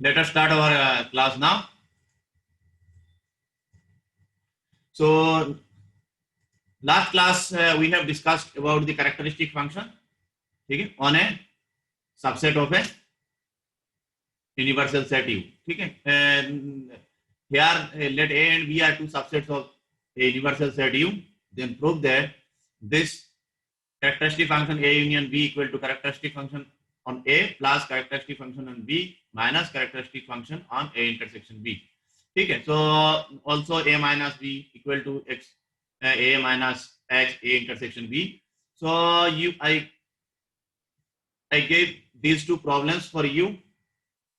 Let us start our class now. So last class we have discussed about the characteristic function, okay, on a subset of a universal set U. Okay, and here let A and B are two subsets of a universal set U. Then prove that this characteristic function A union B equal to characteristic function on A plus characteristic function on B minus characteristic function on A intersection B. Okay, so also A minus B equal to X, A minus X, A intersection B. So I gave these two problems for you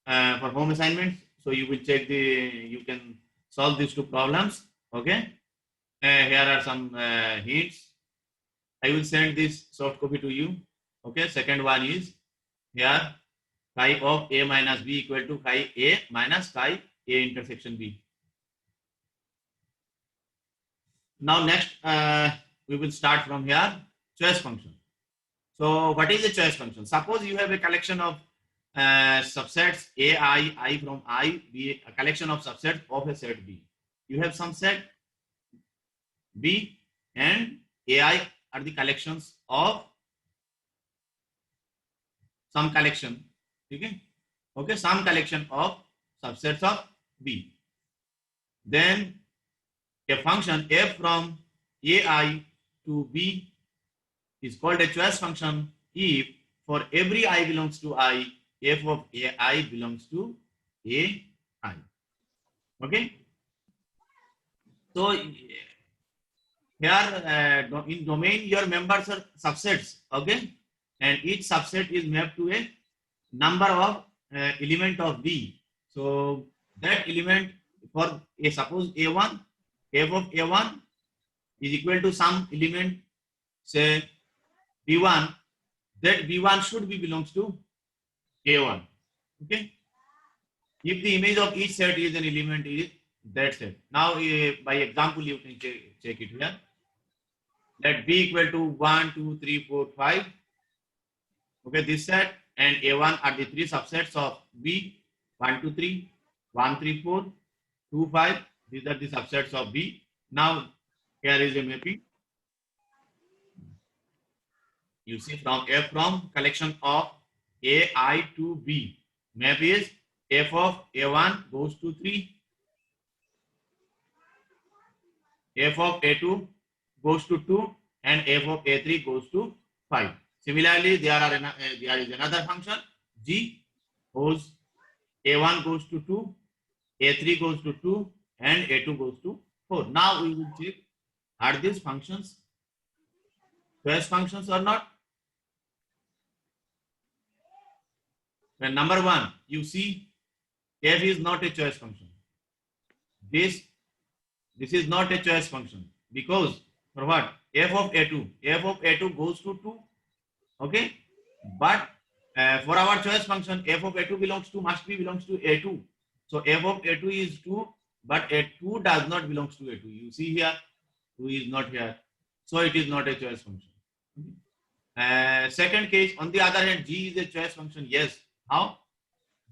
for home assignments. So you will check you can solve these two problems. Okay, here are some hints. I will send this soft copy to you. Okay, second one is here chi of A minus B equal to chi A minus chi A intersection B. Now next we will start from here, choice function. So what is a choice function? Suppose you have a collection of subsets A, I from I, B, a collection of subsets of a set B. You have some set B and AI are the collections of some collection. Okay, okay, some collection of subsets of B. Then a function f from AI to B is called a choice function if for every I belongs to I, f of AI belongs to AI. Okay. So here in domain your members are subsets. Okay, and each subset is mapped to a number of element of B. So that element for a suppose A1, f of A1 is equal to some element, say B1, that B1 should be belongs to A1. Okay. If the image of each set is an element is that set. Now by example you can check it here. Let B equal to 1, 2, 3, 4, 5. Okay, this set and A1 are the three subsets of B, 1, 2, 3, 1, 3, 4, 2, 5. These are the subsets of B. Now here is a mapping. You see from F from collection of AI to B. Map is f of A1 goes to 3, f of A2 goes to 2, and f of A3 goes to 5. Similarly, there is another function G whose A1 goes to 2, A3 goes to 2, and A2 goes to 4. Now we will check are these functions choice functions or not. When number 1, you see f is not a choice function. This is not a choice function because for what? F of A2 goes to 2. Okay, but for our choice function f of A2 must be belongs to A2. So f of A2 is 2, but A2 does not belongs to A2. You see here 2 is not here, so it is not a choice function. Second case, on the other hand, G is a choice function. Yes. How?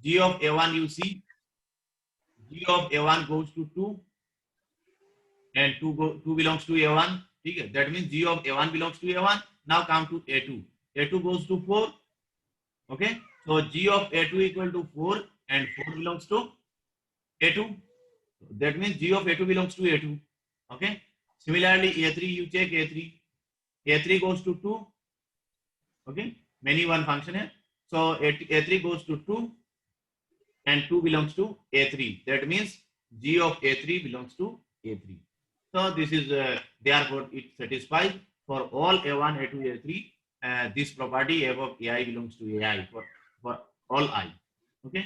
G of A1, you see G of A1 goes to 2 and 2 belongs to A1. Okay? That means G of A1 belongs to A1. Now come to A2. A2 goes to 4. Okay. So G of A2 equal to 4 and 4 belongs to A2. That means G of A2 belongs to A2. Okay. Similarly, A3, you check A3. A3 goes to 2. Okay. Many one function here. So A3 goes to 2 and 2 belongs to A3. That means G of A3 belongs to A3. So this is therefore it satisfies for all A1, A2, A3 this property f of AI belongs to AI for all I. Okay.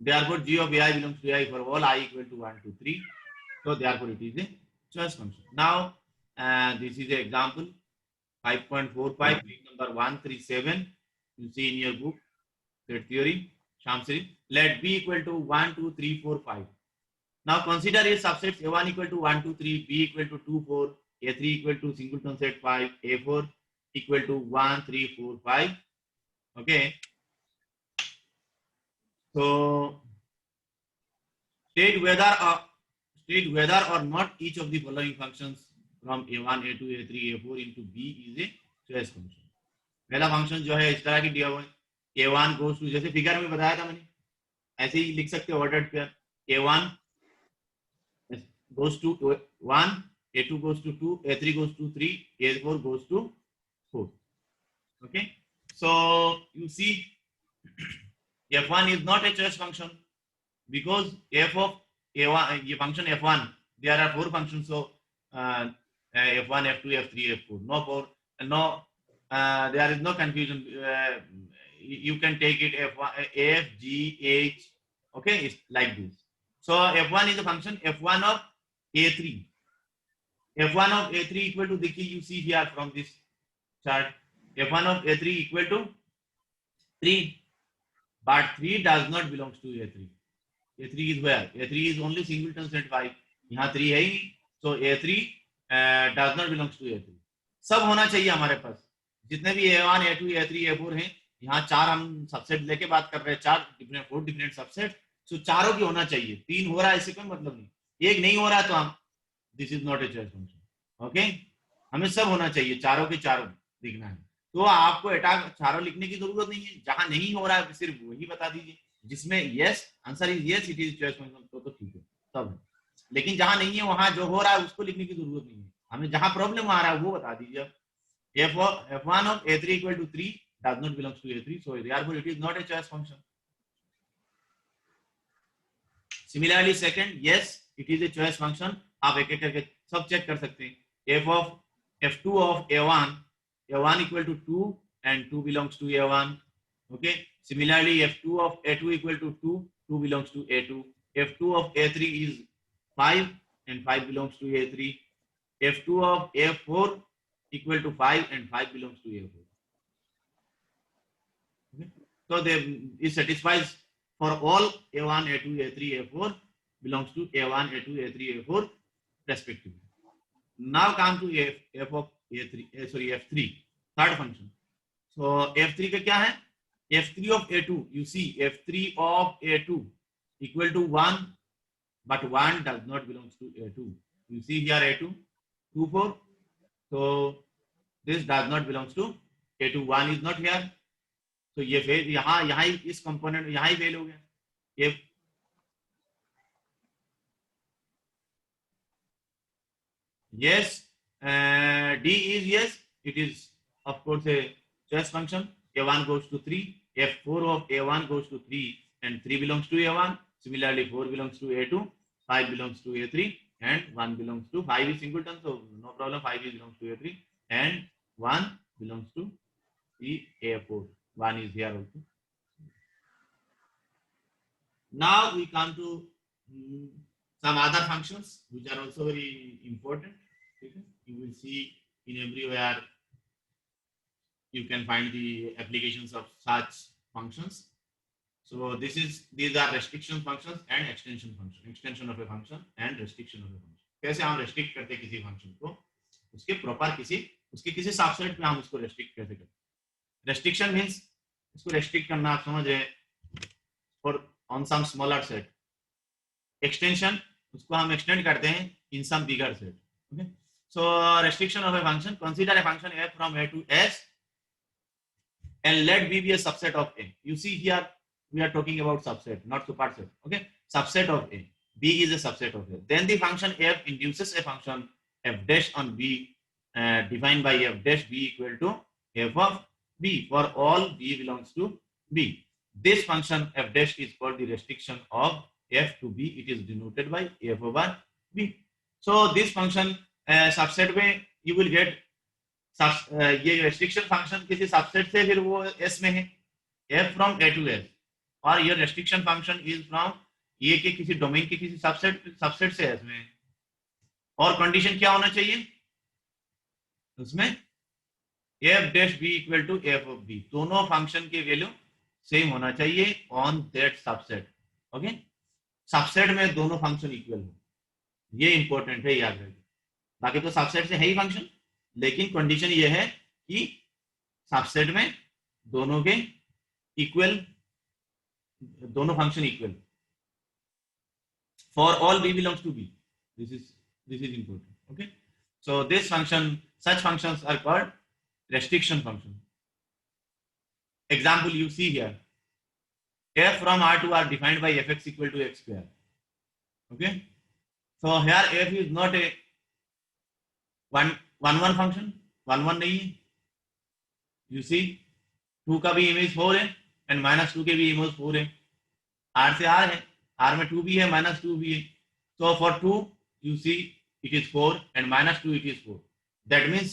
Therefore G of AI belongs to AI for all I equal to 1, 2, 3. So therefore it is a choice function. Now this is an example 5.45 number 137. You see in your book set theory Shamsiri. Let B equal to 1, 2, 3, 4, 5. Now consider a subsets A1 equal to 1, 2, 3, B equal to 2, 4, A3 equal to singleton set 5, A4 equal to 1, 3, 4, 5, Okay, so state whether or not each of the following functions from a1 a2 a3 a4 into b is a choice function. पहला function जो है इस तरह की दिया हुआ है, a1 goes to, जैसे फिगर में बताया था मैंने, ऐसे ही लिख सकते हो ordered pair, a1 goes to 1, a2 goes to 2, a3 goes to 3, a4 goes to 4. Okay, so you see f1 is not a choice function because f of a1, function f1, there are 4 functions, so f1 f2 f3 f4, no 4, no, there is no confusion, you can take it f1 f g h, okay, it's like this. So f1 is a function f1 of a3, f1 of a3 equal to, the key you see here from this chart, f1 of a3 equal to 3, but 3 does not belongs to a3. a3 is where? a3 is only singleton set 5, यहाँ 3 है ही, so a3 does not belongs to a3. सब होना चाहिए हमारे पास, जितने भी a1 a2 a3 a4 हैं, यहाँ 4 हम सबसेट लेके बात कर रहे हैं, 4 डिफरेंट सबसेट, सो चारों की होना चाहिए, 3 हो रहा है इससे कोई मतलब नहीं, एक नहीं हो रहा है तो हम, this is not a choice function. Okay, हमें सब होना चाहिए, चारों के चारों लिखना है, तो आपको अटैक चारों लिखने की जरूरत नहीं है, जहां नहीं हो रहा है सिर्फ वही बता दीजिए, जिसमें yes answer is yes it is choice function, तो ठीक है तब है, लेकिन जहां नहीं है वहां जो हो रहा है उसको लिखने की जरूरत नहीं है, हमें जहां प्रॉब्लम आ रहा है वो बता दीजिए. f1 of a3 equal to 3 does not belongs to a3, so therefore it is not a choice function. Similarly second, yes it is a choice function, आप एक एक करके सब चेक कर सकते हैं. f2 of a1 equal to 2 and 2 belongs to a1. Okay, similarly f2 of a2 equal to 2 belongs to a2. f2 of a3 is 5 and 5 belongs to a3. f2 of a4 equal to 5 and 5 belongs to a4. Okay, so it satisfies for all a1 a2 a3 a4 belongs to a1 a2 a3 a4 respectively. Now come to f of a3, sorry f3, third function. So f3 का क्या है, f3 of a2, you see f3 of a2 equal to 1, but 1 does not belongs to a2. You see here a2 2 4, so this does not belongs to a2, 1 is not here, so ये fail, यहाँ इस component यहाँ ही fail हो गया. ये yes, d is yes, it is of course a choice function. a1 goes to 3, f4 of a1 goes to 3 and 3 belongs to a1. Similarly 4 belongs to a2, 5 belongs to a3 and 1 belongs to 5 is singleton, so no problem, 5 belongs to a3 and 1 belongs to the a4, 1 is here also. Now we come to some other functions which are also very important. You will see in everywhere you can find the applications of such functions. So these are restriction functions and extension function, extension of a function and restriction of a function. कैसे हम restrict करते हैं किसी function को, उसके proper उसके किसी subset में हम उसको restrict कैसे करते हैं. Restriction means इसको restrict करना, आप समझ रहे, for on some smaller set. Extension उसको हम extend करते हैं in some bigger set. Okay, so restriction of a function, consider a function f from a to s and let b be a subset of a. You see here we are talking about subset, not superset. Okay, subset of a, b is a subset of a, then the function f induces a function f dash on b defined by f dash b equal to f of b for all b belongs to b. This function f dash is called the restriction of f to b. It is denoted by f over b. So this function subset में you will get ये restriction function किसी subset से फिर वो s में है, f from a to s, और ये restriction function is from ये के किसी डोमेन के किसी सबसेट से s में है, और कंडीशन क्या होना चाहिए उसमें, f dash b equal to f of b, दोनों फंक्शन के वैल्यू सेम होना चाहिए on that subset. Okay, subset में दोनों फंक्शन इक्वल हो, ये इंपॉर्टेंट है, याद रखिए. बाकी तो सबसेट से है ही फंक्शन, लेकिन कंडीशन ये है कि सबसेट में दोनों के इक्वल, दोनों function equal for all b belongs to b. This is important. Okay, so this function, such functions are called restriction function. Example you see here, f from r to r defined by fx equal to x square. Okay, so here f is not a one function, one नहीं है. You see 2 का भी image 4 है and -2 के भी image 4 है. r से r है, r में 2 भी है, -2 भी है. So for 2 you see it is 4 and -2 it is 4. That means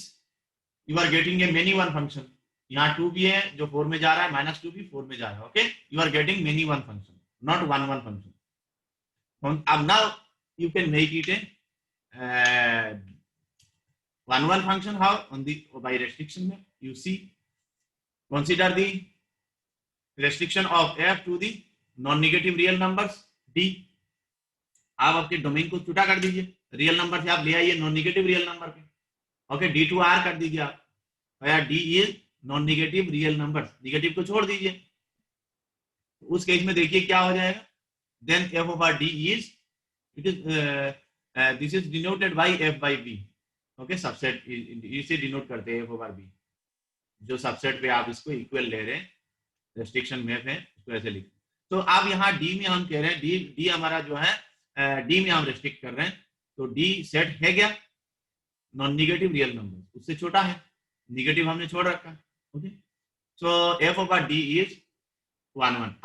you are getting a many one function. यहाँ 2 भी है जो 4 में जा रहा है, -2 भी 4 में जा रहा है. Okay, you are getting many one function, not one function. अब now you can make it a one function. How? On the by restriction में you see, consider the restriction of f to the non-negative real numbers d. आप आपके domain को छोटा कर दीजिए, real number से आप ले आइए नॉन नेगेटिव रियल नंबर पे. ओके, डी टू आर कर दीजिए आप, या D is non negative real number, negative को छोड़ दीजिए. उस केस में देखिए क्या हो जाएगा. Then F of R D is, it is this is denoted by F by B. Okay, subset इसे डिनोट करते हैं एफ ऑफ आर बी. जो सबसेट पे आप इसको इक्वल ले रहे हैं, रेस्ट्रिक्शन मैप है, इसको ऐसे लिखते. तो अब यहाँ डी में हम कह रहे हैं, डी हमारा जो है डी में हम रेस्ट्रिक्ट कर रहे हैं, तो डी सेट है क्या, नॉन नेगेटिव रियल नंबर, उससे छोटा है, नेगेटिव हमने छोड़ रखा. Okay, so F of D is 1 1.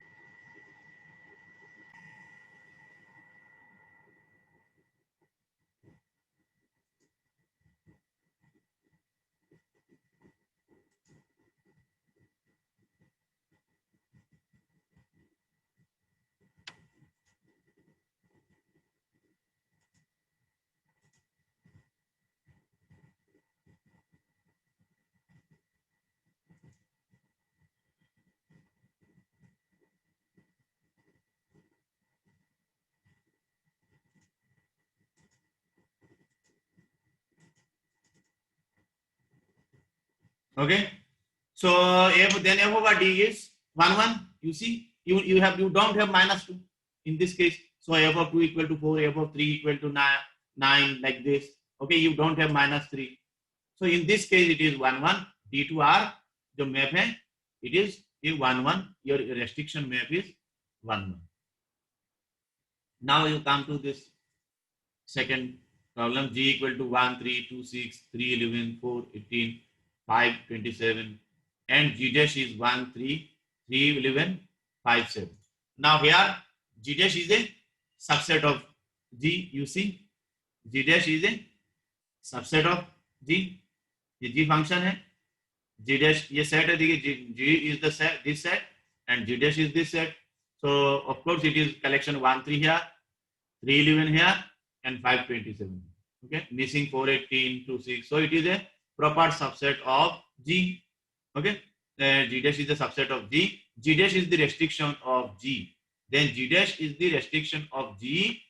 Okay, so then f over d is 1 1. You see, you don't have -2 in this case. So f of 2 equal to 4, f of 3 equal to 9 like this. Okay, you don't have -3. So in this case it is 1 1. d to r जो map है, it is 1 1. Your restriction map is 1 1. Now you come to this second problem. G equal to 1 3 2 6 3 11 4 18 5 27 and g dash is 1 3 3 11 5 7. Now here g dash is a subset of g. You see, g dash is a subset of g. ये g function है, g dash ये set है, देखिए g is the set, this set, and g dash is this set. So of course it is collection 1 3 here, 3 11 here, and 5 27. Okay, missing 4 18 2 6. So it is a proper subset of G. Okay, G dash is the subset of G. G dash is the restriction of G. Then G dash is the restriction of G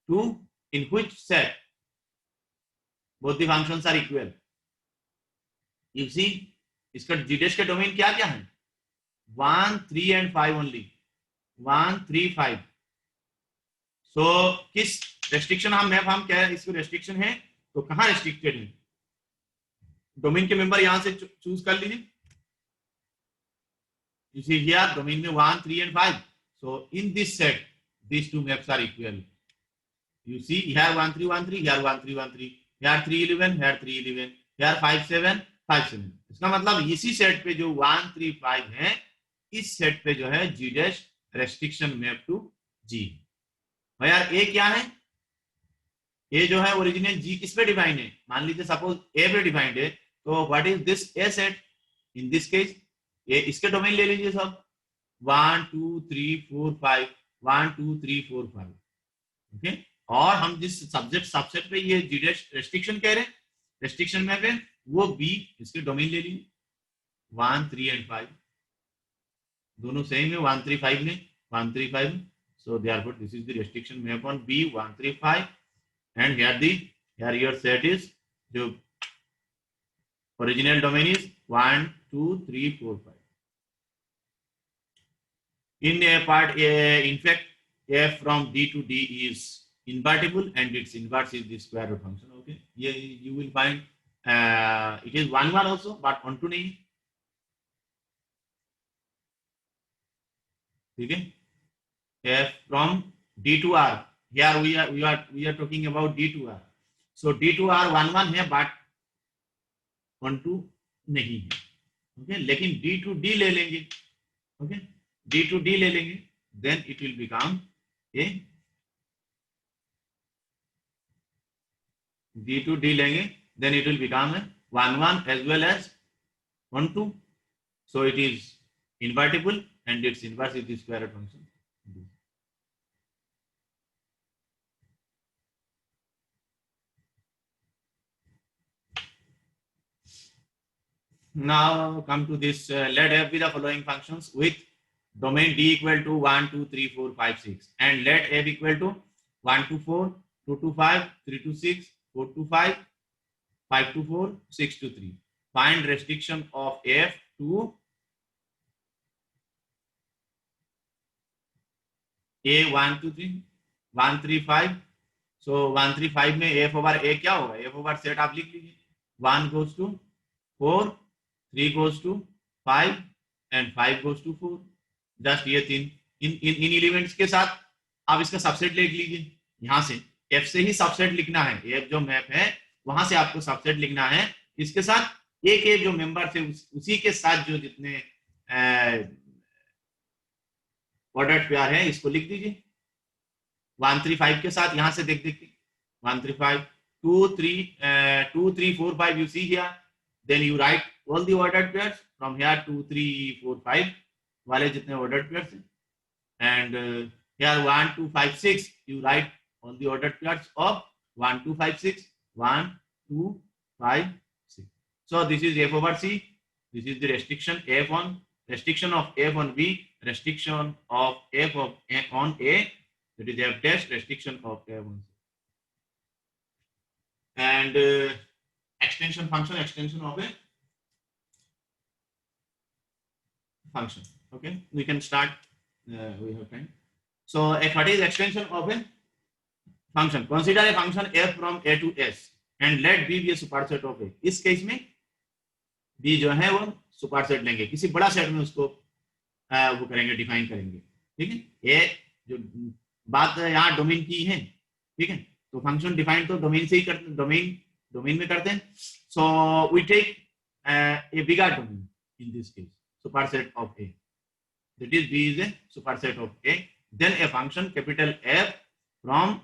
to in which set both the functions are equal. You see, इसका G dash के domain क्या क्या है? 1 3 and 5 only. 1 3 5. So किस restriction हम map हम क्या है, इसको रेस्ट्रिक्शन है तो कहां रेस्ट्रिक्टेड है, डोमेन के मेंबर यहां से चूज कर लीजिए. You see here domain में 1 3 and 5. So in this set these two maps are equal. You see here 1 3 1 3, here 1 3 1 3, here 3 11, here 3 11, here 5 7 5 7. इसका मतलब इसी सेट पे जो 1 3 5 है, इस सेट पे जो है G dash restriction map to G. यार ए क्या है, ए जो है ओरिजिनल G किस पे डिफाइंड है, मान लीजिए सपोज ए पे डिफाइंड है, तो what is this A set. In this case ये इसके डोमेन ले लीजिए सब 1 2 3 4 5, 1 2 3 4 5. ओके, और हम जिस सब्जेक्ट सबसेट पे ये G dash रेस्ट्रिक्शन कह रहे हैं, रेस्ट्रिक्शन मैप है, वो B, इसके डोमेन ले लीजिए 1 3 and 5, दोनों सेम है, 1 3 5 में 1 3 5. So therefore this is the restriction map on B 1 3 5, and here your set is जो original domain is 1 2 3 4 5. In a part, in fact, f from d to d is invertible and its inverse is the square root function. Okay, yeah, you will find it is 1 1 also, but on 2 nahi. Okay, f from d to r. Here we are talking about d to r. So d to r 1 1 है, but 1 2 नहीं है. Okay, लेकिन d to d ले लेंगे. Okay, d to d ले लेंगे, then it will become a d to d लेंगे, then it will become a 1 1 as well as 1 2. So it is invertible and its inverse is the square root function. Now come to this. Let f be the following functions with domain d equal to 1 2 3 4 5 6, and let f equal to 1 to 4 2 to 5 3 to 6 4 to 5 5 to 4 6 to 3. Find restriction of f to a 1 2 3 1 3 5. So 1 3 5 में f over a क्या होगा? f over set आप लिख लीजिए. 1 goes to 4, 3 goes to 5 and 5 goes to 4. Just ये तीन इन elements के साथ आप इसका सबसेट लिख लीजिए. यहां से f से ही सबसेट लिखना है. f जो मैप है वहां से आपको सबसेट लिखना है. इसके साथ एक एक जो मेंबर थे उसी के साथ जो जितने ऑर्डर्ड पेयर है इसको लिख दीजिए. 1 3 5 के साथ यहां से देख देखिए 1 3 5 2 3 4 5 you see here. Then you write all the ordered pairs from here 2 3 4 5 वाले जितने ordered pairs हैं, and here 1 2 5 6 you write all the ordered pairs of 1 2 5 6 1 2 5 6. So this is f over c. This is the restriction f on restriction of f on b, restriction of f of on a, that is f dash, restriction of f on c. And extension function, extension of a function. Okay, we can start. We have time. So what is extension of a function? Consider a function f from a to s and let b be a superset of a. इस case में b जो है वो superset लेंगे, किसी बड़ा set में उसको वो करेंगे, डिफाइन करेंगे. ठीक है, ये जो बात यहाँ डोमेन की है. ठीक है, तो फंक्शन डिफाइन तो डोमेन से ही करते, डोमेन में करते हैं. So we take a bigger domain in this case, superset of a, that is b is a superset of a. Then a function capital F from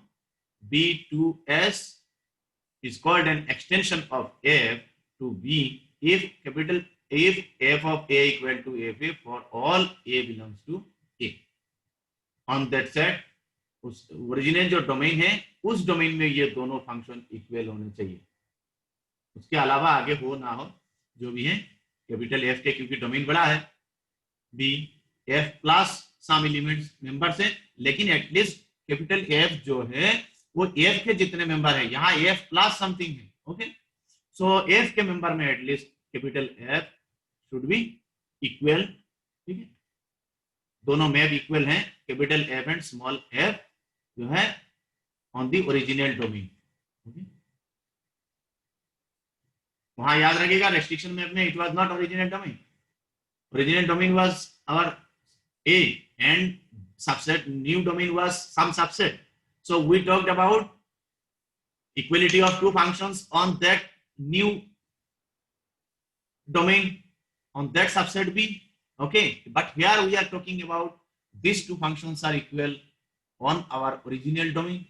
b to s is called an extension of f to b if f of a equal to fa for all a belongs to a. On that set, उस original जो domain है उस domain में ये दोनों function equal होने चाहिए. उसके अलावा आगे हो ना हो जो भी है कैपिटल एफ के, क्योंकि डोमेन बड़ा है, B F plus some elements members है, लेकिन एटलीस्ट कैपिटल एफ जो है वो एफ के जितने मेंबर है, यहाँ एफ प्लस समथिंग है. ओके, सो एफ के मेंबर में at least capital F should be equal. ठीक है, दोनों मैप इक्वल हैं, capital F and small F जो है ऑन दी ओरिजिनल डोमेन. वहां याद रखिएगा रेस्ट्रिक्शन मैप में it was not original domain. Original domain was our A and subset new domain was some subset. So we talked about equality of two functions on that new domain, on that subset B. Okay, but here we are talking about these two functions are equal on our original domain.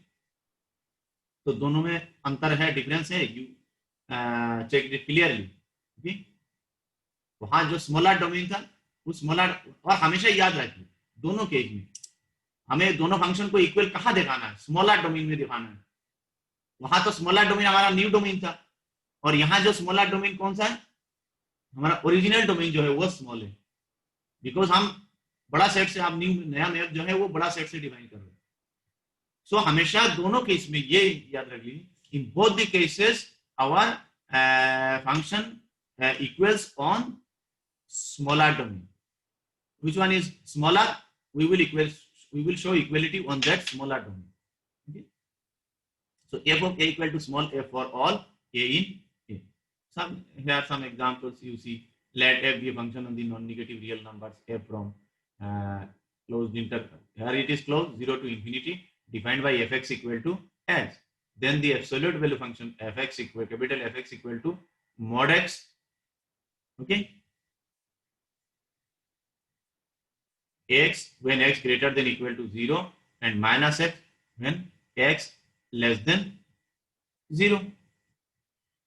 तो दोनों में अंतर है, difference है. You check it clearly. Okay, वहां जो smaller domain था उस स्मॉलर, और हमेशा याद रखिए दोनों केस में हमें दोनों फंक्शन को इक्वल कहां दिखाना है, स्मॉलर डोमेन में दिखाना है. वहां तो स्मॉलर डोमेन हमारा न्यू डोमेन था, और यहाँ जो स्मॉलर डोमेन कौन सा है, हमारा ओरिजिनल डोमेन जो है वो स्मॉल है, बिकॉज हम बड़ा सेट से, हम नया मैप जो है वो बड़ा सेट से डिफाइन कर रहे हैं. सो हमेशा दोनों केस में ये याद रख लीजिए, in both the cases our function equals on smaller domain. Which one is smaller? we will show equality on that smaller domain. Okay, so f of a equal to small f for all a in a. Here are some examples. You see, let f be a function on the non-negative real numbers f from closed interval. Here it is closed 0 to infinity, defined by fx equal to x. Then the absolute value function fx equal capital Fx equal to mod x. Okay, x when x greater than equal to 0 and minus x when x less than 0.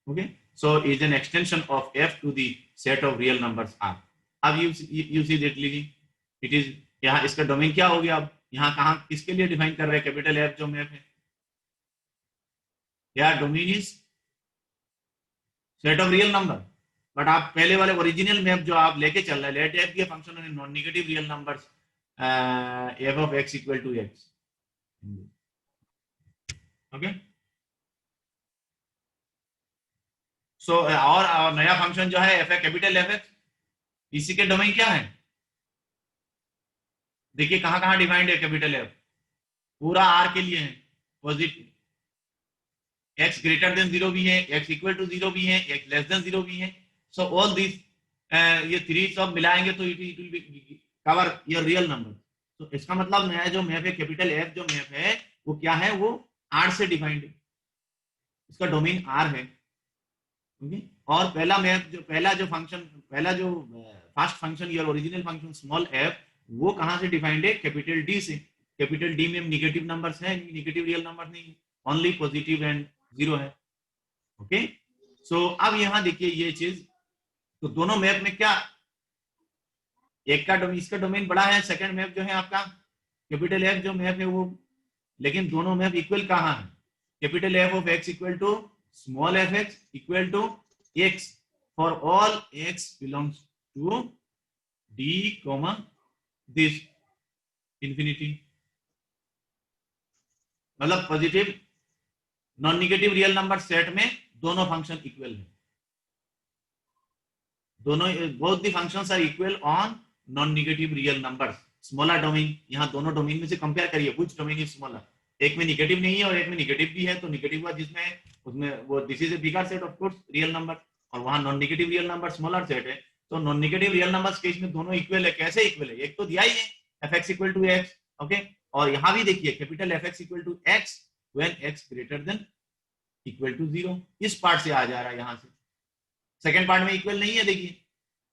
Okay, so is an extension of f to the set of real numbers r. अब you see that it is यहाँ इसका domain क्या हो गया. अब यहाँ कहाँ किसके लिए डिफाइन कर रहे हैं कैपिटल एफ जो मैप है. या domain is set of real number. But आप पहले वाले ओरिजिनल मैप जो आप लेके चल रहे हैं लेट एफ की function on non negative real numbers F of X equal to X. Okay, so और नया फंक्शन जो है एफ कैपिटल एफ एक्स, इसी के डोमेन क्या है देखिए कहां कहां डिफाइंड है कैपिटल एफ. पूरा आर के लिए है. पॉजिटिव एक्स ग्रेटर देन 0 भी है, एक्स इक्वल टू 0 भी है, एक्स लेस देन 0 भी है. सो ऑल दिस ये थ्री सब मिलाएंगे तो it will be cover your real number. तो इसका मतलब नया जो मैप है कैपिटल एफ जो मैप है वो क्या है, वो आर से डिफाइंड है. इसका डोमेन आर है. ओके, और पहला जो function first function your original function small F वो कहां से डिफाइंड है, कैपिटल डी से. कैपिटल डी में नेगेटिव नंबर्स है, नेगेटिव रियल नंबर नहीं है, ओनली पॉजिटिव एंड 0 है. ओके, सो अब यहां देखिए ये चीज. तो दोनों मैप में क्या एक का डोमेन, इसका डोमेन बड़ा है. सेकंड मैप जो है आपका कैपिटल एफ जो मैप है वो, लेकिन दोनों मैप इक्वल कहां है. Capital F of X equal to small F X equal to X for all X belongs to D comma this infinity. मतलब positive non negative real number set में दोनों फंक्शन इक्वल है. दोनों both the functions are equal on non negative real numbers. Smaller domain, यहाँ दोनों domain में से compare करिए व्हिच डोमेन इज स्मॉलर. एक में नेगेटिव नहीं है और एक में नेगेटिव भी है. तो नेगेटिव का जिसमें उसमें वो this is a bigger set of course real number, और वहां non negative real number smaller set है. तो non negative real numbers case में दोनों इक्वल है. कैसे इक्वल है, एक तो दिया ही है F X equal to X. Okay, और यहाँ भी देखिए capital F X equal to X when X greater than equal to 0. इस पार्ट से आ जा रहा है यहाँ से. सेकेंड पार्ट में इक्वल नहीं है. देखिए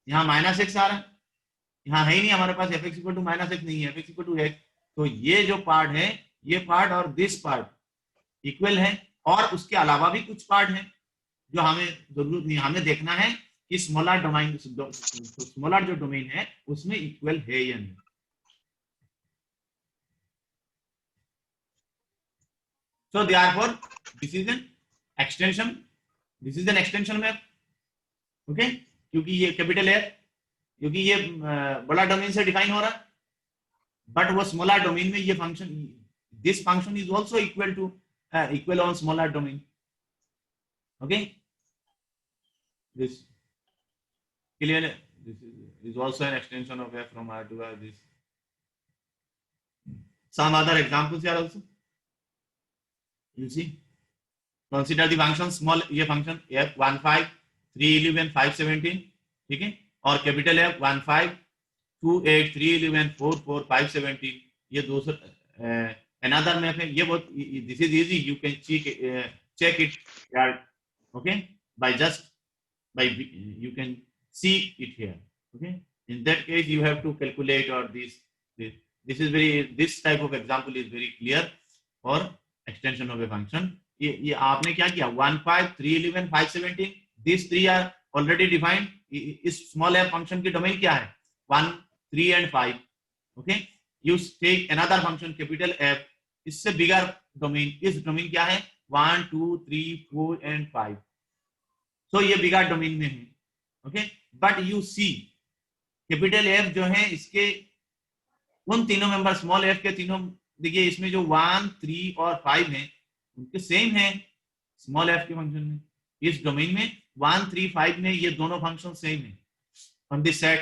यहाँ माइनस एक्स आ रहा है, यहाँ है ही नहीं हमारे पास. F X equal to minus X नहीं है, F X equal to X. तो ये जो पार्ट है, ये पार्ट और दिस पार्ट इक्वल है. और उसके अलावा भी कुछ पार्ट है जो हमें जरूरत नहीं. हमें देखना है कि स्मॉलर डोमेन, स्मॉलर जो डोमेन है उसमें इक्वल है या नहीं. So therefore this is an extension, this is an extension map. Okay, क्योंकि ये कैपिटल है, क्योंकि ये बड़ा डोमेन से डिफाइन हो रहा है. बट वो स्मॉलर डोमेन में ये function, this function is also equal to equal on smaller domain. Okay, this clear. This is also an extension of f from r to r. This some other examples here also. You see, consider the function small, ये function f 1 5 3 11 5 17, ठीक है, और capital f 1 5 2 8 3 11 4 4 5 17. ये दूसरा another map है. ये बहुत this is easy, you can check it here. Okay, by you can see it here. Okay, in that case you have to calculate, or this is very, this type of example is very clear for extension of a function. ये आपने क्या किया, 1 5 3 11 5 17, these three are already defined. इस small f function की domain क्या है, 1 3 and 5. okay, you take another function capital F, इससे bigger domain. इस डोमेन क्या है, 1 2 3 4 and 5. so ये bigger domain में है. okay, but you see capital F जो है इसके उन तीनों मेंबर स्मॉल f के तीनों, देखिए इसमें जो 1 3 और 5 हैं उनके सेम है स्मॉल f के फंक्शन में. इस डोमेन में 1 3 5 में ये दोनों फंक्शन सेम है. On this set,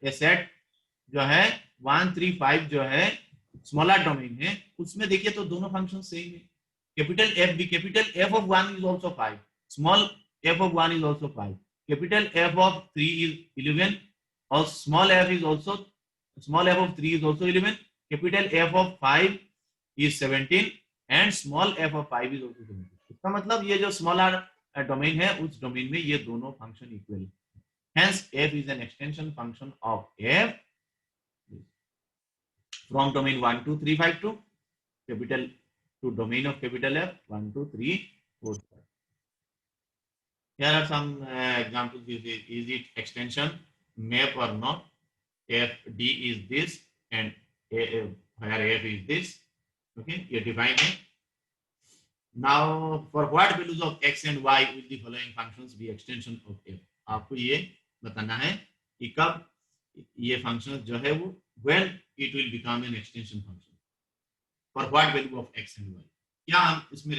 A set जो है 1 3 5 जो है स्मॉलर डोमेन है, उसमें देखिए तो दोनों फंक्शन सेम है. कैपिटल एफ भी, capital F of 1 is also 5, small F of 1 is also 5, capital F of 3 is 11 और small F is also, small f of 3 is also 11, capital F of 5 is 17 and small f of 5 is also 17. इसका मतलब ये जो smaller domain है उस domain में ये दोनों फंक्शन इक्वल है. Hence f is an extension function of f from domain 1 2 3 5 to capital to domain of capital F 1 2 3 4 5. Here are some examples. Is it extension map or not? F D is this and where F is this. Okay, ये define है. Now for what values of x and y will the following functions be extension of f? आपको ये बताना है कि कब ये function जो है वो when it will become an extension function. For what value of x and y? क्या हम इसमें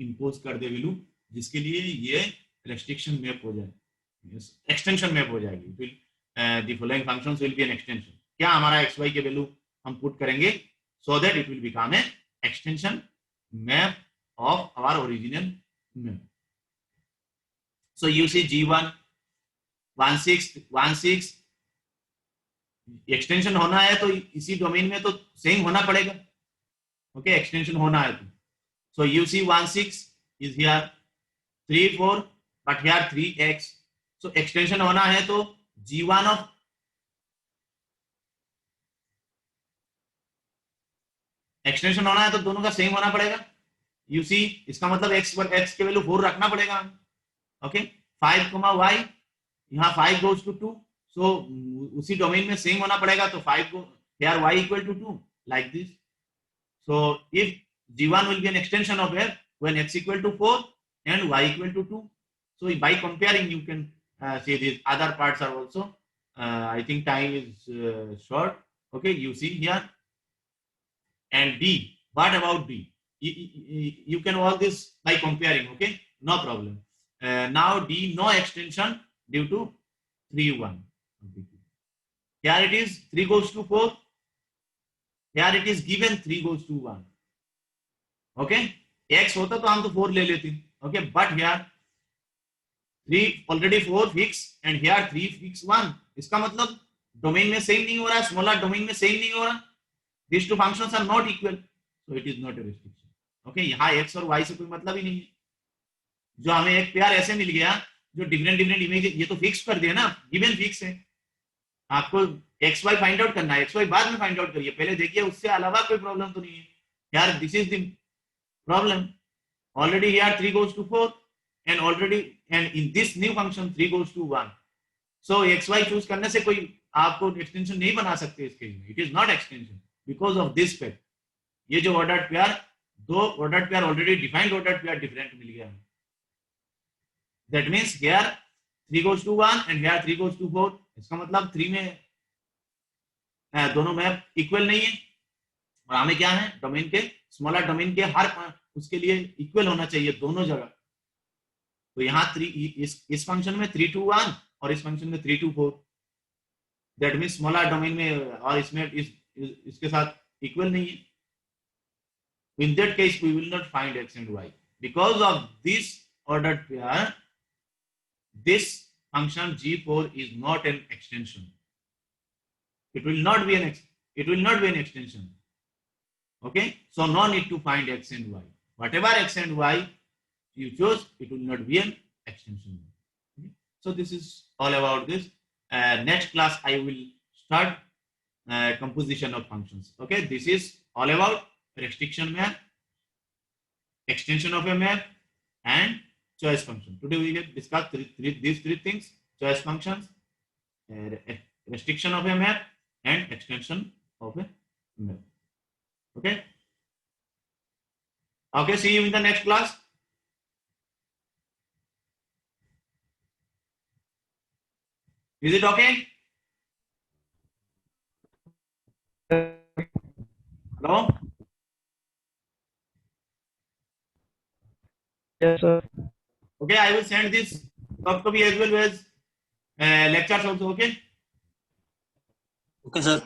इम्पोज कर दे वैल्यू जिसके लिए ये रेस्ट्रिक्शन मैप हो जाए, एक्सटेंशन मैप हो जाएगी. It will the following functions will be an extension. क्या हमारा xy के वैल्यू हम पुट करेंगे so that it will become an extension map of our original map. So you see G1 1 6 extension होना है तो इसी डोमेन में तो सेम होना पड़ेगा. ओके, एक्सटेंशन होना है तो so you see 1 6 is here 3 4 but here 3x. so extension होना है तो G1 of एक्सटेंशन होना है तो दोनों का सेम होना पड़ेगा. यू सी इसका मतलब x पर x के वैल्यू 4 रखना पड़ेगा. ओके, 5 y यहाँ 5 goes to 2, so उसी डोमेन में सेम होना पड़ेगा तो 5 को here y equal to 2 like this. So if G1 will be an extension of f when x equal to 4 and y equal to 2, so by comparing you can see these other parts are also I think time is short. Okay, you see here. And D, what about D? You can all this by comparing. Okay, no problem. Now D, no extension due to 3 1. Here it is 3 goes to 4. Here it is given 3 goes to 1. Okay, x होता तो हम तो 4 ले लेते. Okay, but here 3 already 4 fix and here 3 fix 1. इसका मतलब domain में same नहीं हो रहा है, स्मॉलर डोमेन में सेम नहीं हो रहा. These two functions are not equal, so it is not a restriction. Okay, यहाँ x और y से कोई मतलब ही नहीं है. जो हमें एक पेयर ऐसे मिल गया जो डिफरेंट इमेज, ये तो फिक्स कर दिया ना, गिवन फिक्स है. आपको एक्स वाई फाइंड आउट करना है, एक्स वाई बाद में फाइंड आउट करिए, पहले देखिए उससे अलावा कोई प्रॉब्लम तो नहीं है. यार this is the problem. Already here 3 goes to 4 and already and in this new function 3 goes to 1. So X Y choose करने से कोई आपको एक्सटेंशन नहीं बना सकते इसके लिए. It is not extension because of this fact. ये जो ordered pair, दो ordered pair already defined ordered pair different मिल गया. That means here 3 goes to 1 and here 3 goes to 4. इसका मतलब 3 में दोनों मैप इक्वल नहीं है और हमें क्या है, डोमेन के स्मॉलर डोमेन के हर उसके लिए इक्वल होना चाहिए दोनों जगह. तो यहाँ 3 इस फंक्शन में 3 to 1 और इस फंक्शन में 3 to 4. That means smaller domain में और इसमें इसके साथ इक्वल नहीं है. In that case we will not find x and y because of this ordered pair. This function G4 is not an extension. It will not be an extension. Okay, so no need to find x and y. Whatever x and y you choose, it will not be an extension. Okay? So this is all about this. Next class I will start composition of functions. Okay, this is all about restriction map, extension of a map, and choice function. Today we will discuss these three things: choice functions, restriction of a map, and extension of a map. Okay. Okay. See you in the next class. Is it okay? Hello? Yes, sir. Okay, I will send this soft copy as well as lectures also. Okay. Okay, sir.